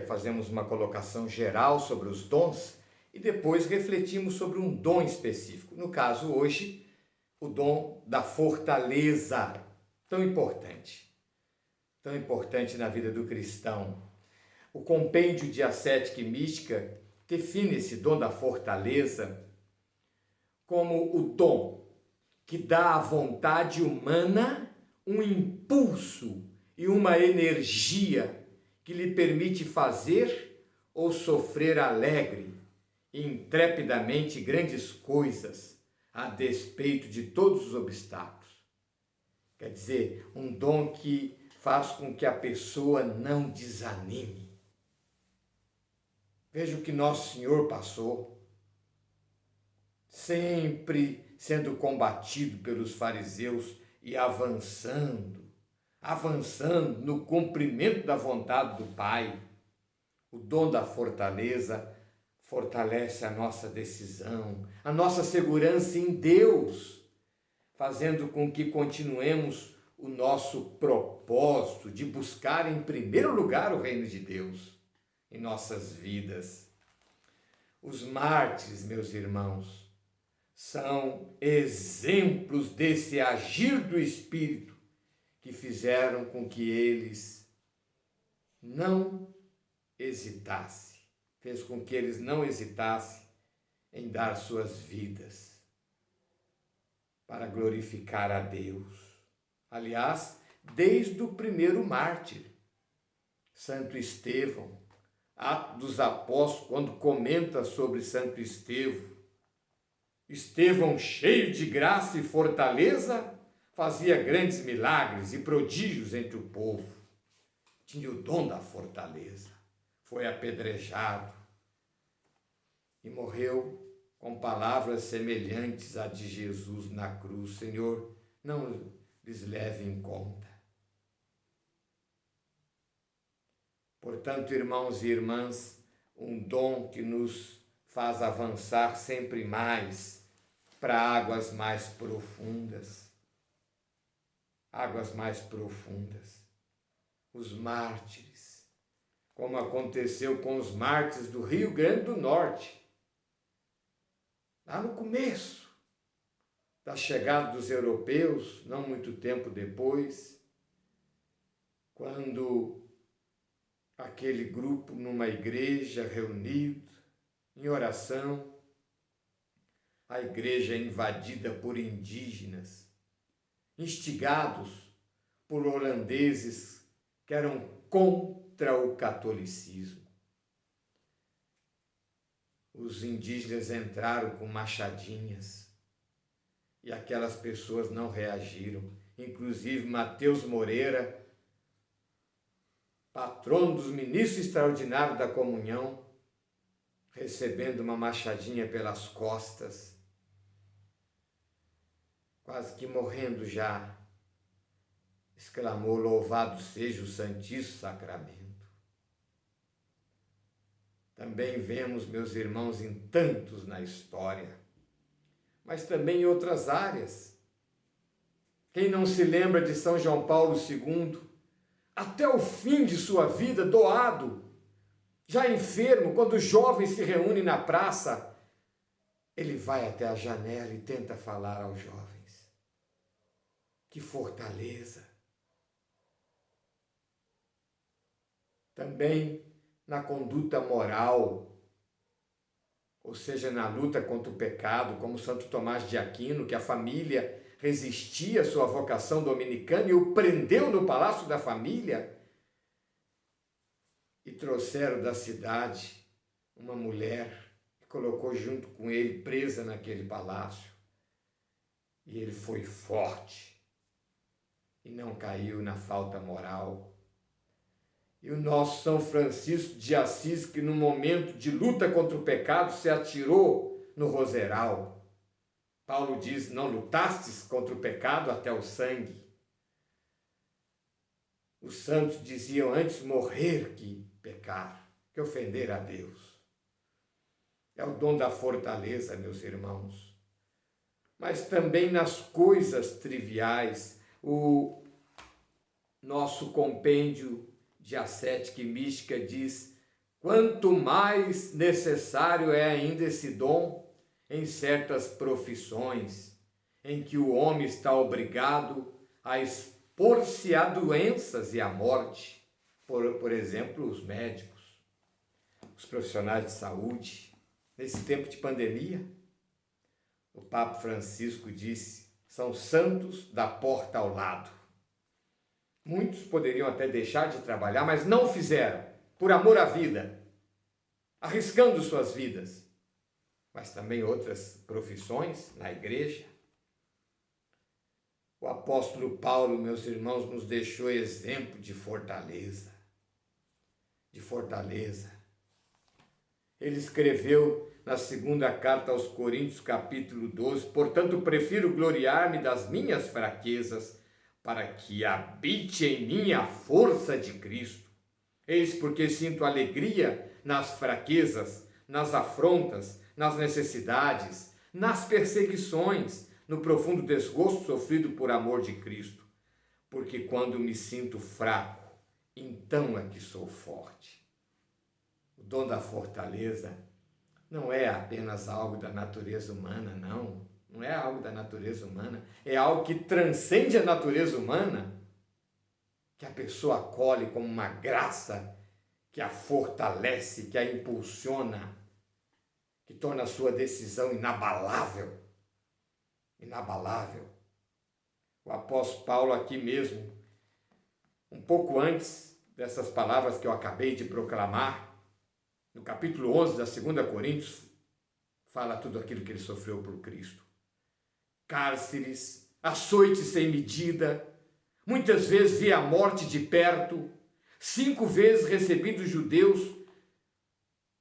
Fazemos uma colocação geral sobre os dons e depois refletimos sobre um dom específico. No caso, hoje, o dom da fortaleza, tão importante na vida do cristão. O compêndio de ascética e mística define esse dom da fortaleza como o dom que dá à vontade humana um impulso e uma energia que lhe permite fazer ou sofrer alegre e intrepidamente grandes coisas, a despeito de todos os obstáculos. Quer dizer, um dom que faz com que a pessoa não desanime. Veja o que Nosso Senhor passou, sempre sendo combatido pelos fariseus e avançando no cumprimento da vontade do Pai. O dom da fortaleza fortalece a nossa decisão, a nossa segurança em Deus, fazendo com que continuemos o nosso propósito de buscar em primeiro lugar o reino de Deus em nossas vidas. Os mártires, meus irmãos, são exemplos desse agir do Espírito que fizeram com que eles não hesitassem, fez com que eles não hesitassem em dar suas vidas para glorificar a Deus. Aliás, desde o primeiro mártir, Santo Estevão, Atos dos Apóstolos, quando comenta sobre Santo Estevão, Estevão, cheio de graça e fortaleza, fazia grandes milagres e prodígios entre o povo. Tinha o dom da fortaleza. Foi apedrejado e morreu com palavras semelhantes à de Jesus na cruz. Senhor, não lhes leve em conta. Portanto, irmãos e irmãs, um dom que nos faz avançar sempre mais para águas mais profundas. Águas mais profundas. Os mártires, como aconteceu com os mártires do Rio Grande do Norte, lá no começo da chegada dos europeus, não muito tempo depois, quando aquele grupo numa igreja reunido em oração, a igreja invadida por indígenas, instigados por holandeses que eram contra o catolicismo. Os indígenas entraram com machadinhas e aquelas pessoas não reagiram. Inclusive Mateus Moreira, patrono dos ministros extraordinários da comunhão, recebendo uma machadinha pelas costas, quase que morrendo já, exclamou: louvado seja o Santíssimo Sacramento. Também vemos, meus irmãos, em tantos na história, mas também em outras áreas. Quem não se lembra de São João Paulo II, até o fim de sua vida, doado, já enfermo, quando os jovens se reúnem na praça, ele vai até a janela e tenta falar aos jovens. Que fortaleza! Também na conduta moral, ou seja, na luta contra o pecado, como Santo Tomás de Aquino, que a família resistia à sua vocação dominicana e o prendeu no palácio da família, e trouxeram da cidade uma mulher que colocou junto com ele, presa naquele palácio. E ele foi forte e não caiu na falta moral. E o nosso São Francisco de Assis, que no momento de luta contra o pecado se atirou no roseral. Paulo diz: não lutastes contra o pecado até o sangue. Os santos diziam: antes morrer que pecar, que ofender a Deus. É o dom da fortaleza, meus irmãos. Mas também nas coisas triviais, o nosso compêndio de ascética e mística diz: quanto mais necessário é ainda esse dom em certas profissões, em que o homem está obrigado a expor-se a doenças e à morte, por exemplo, os médicos, os profissionais de saúde. Nesse tempo de pandemia, o Papa Francisco disse: são santos da porta ao lado. Muitos poderiam até deixar de trabalhar, mas não fizeram, por amor à vida, arriscando suas vidas. Mas também outras profissões na igreja. O apóstolo Paulo, meus irmãos, nos deixou exemplo de fortaleza. De fortaleza. Ele escreveu na segunda carta aos Coríntios, capítulo 12, portanto, prefiro gloriar-me das minhas fraquezas, para que habite em mim a força de Cristo. Eis porque sinto alegria nas fraquezas, nas afrontas, nas necessidades, nas perseguições, no profundo desgosto sofrido por amor de Cristo. Porque quando me sinto fraco, então é que sou forte. O dom da fortaleza não é apenas algo da natureza humana, não. Não é algo da natureza humana. É algo que transcende a natureza humana, que a pessoa acolhe como uma graça, que a fortalece, que a impulsiona, que torna a sua decisão inabalável. Inabalável. O apóstolo Paulo aqui mesmo, um pouco antes dessas palavras que eu acabei de proclamar, no capítulo 11 da 2 Coríntios, fala tudo aquilo que ele sofreu por Cristo. Cárceres, açoites sem medida, muitas vezes vi a morte de perto, 5 vezes recebi dos judeus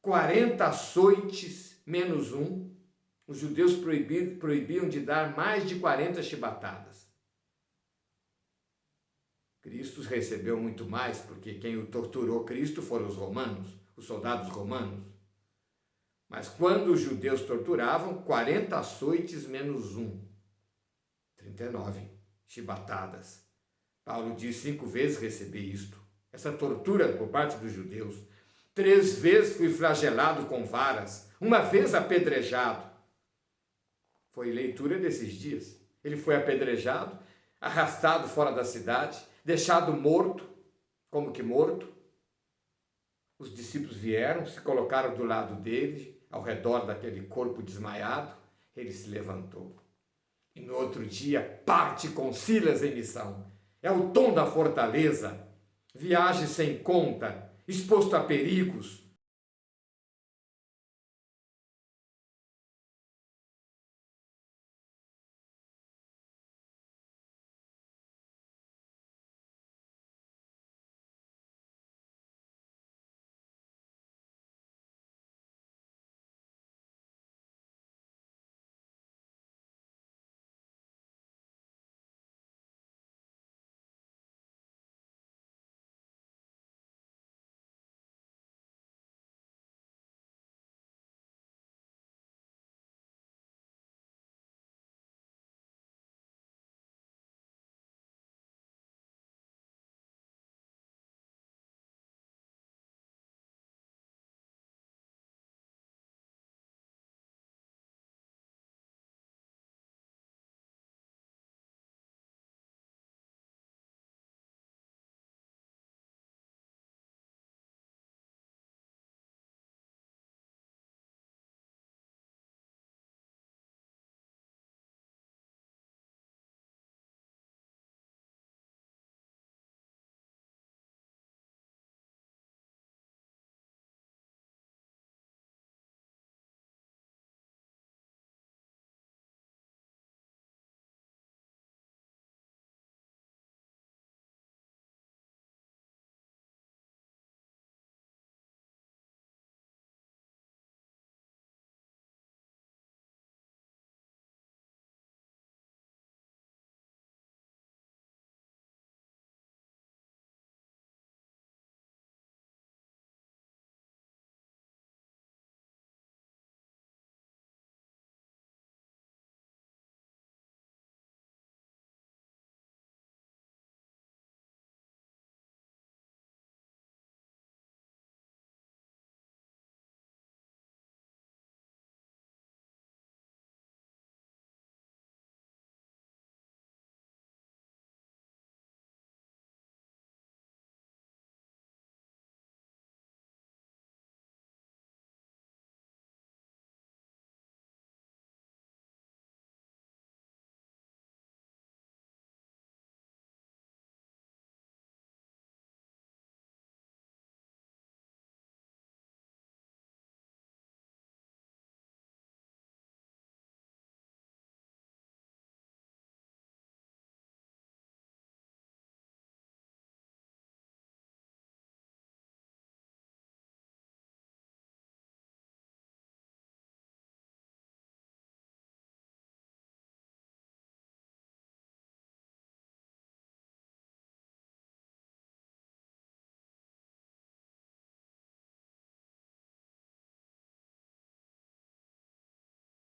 40 açoites menos um. Os judeus proibiam de dar mais de 40 chibatadas. Cristo recebeu muito mais, porque quem o torturou Cristo foram os romanos, os soldados romanos. Mas quando os judeus torturavam, 40 açoites menos um, 39 chibatadas. Paulo diz: 5 vezes recebi isto, essa tortura por parte dos judeus. 3 vezes fui flagelado com varas, 1 vez apedrejado. Foi leitura desses dias. Ele foi apedrejado, arrastado fora da cidade, deixado morto, como que morto. Os discípulos vieram, se colocaram do lado dele, ao redor daquele corpo desmaiado. Ele se levantou. E no outro dia, parte com Silas em missão. É o tom da fortaleza. Viagem sem conta, exposto a perigos,